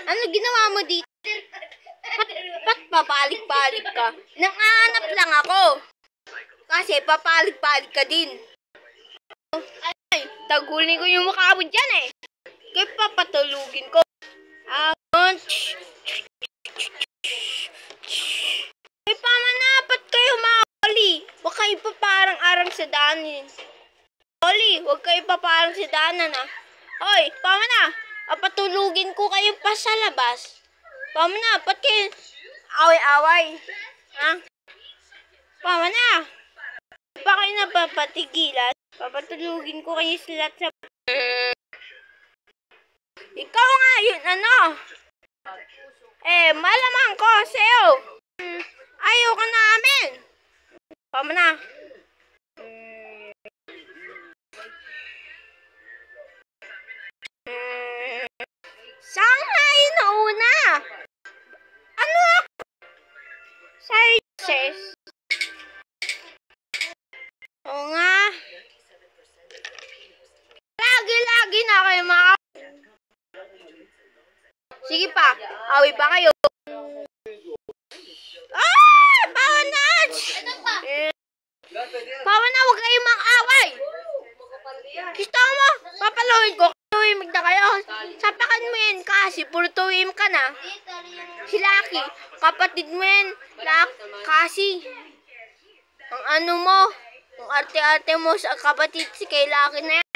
Ano ginawa mo dito? Ba't papalik-palik ka? Nanganap lang ako. Kasi papalik-palik ka din. Ay, tagulin ko yung mukha mo dyan eh. Kaya papatulugin ko. Ay, pamanapat kayo mga Oli. Huwag kayo pa parang arang sa daanin. Oli, huwag kayo pa parang sa daanan ah. Hoy, pamana. Papatulugin ko kayo pa sa labas. Pamana, ba't kayo away-away? Ha? Pamana. Pa kayo napapatigilan? Papatulugin ko kayo sila sa... Ikaw nga yun, ano? Malamang ko sa'yo. Ayaw ka namin. Pamana. Shanghai na una. Ano? Sizes. Oo nga. Lagi-lagi na kayo mga... Sige pa. Awi pa kayo. Pawanaj! Pawana, huwag kayong mang-away. Gusto mo? Papaluin ko. Tuwimik na kayo. Sapakan mo yan kasi puro tuwim ka na. Si Lucky, kapatid mo yan. Kasi, ang ano mo, ang arte-arte mo sa kapatid si kay Lucky na yan.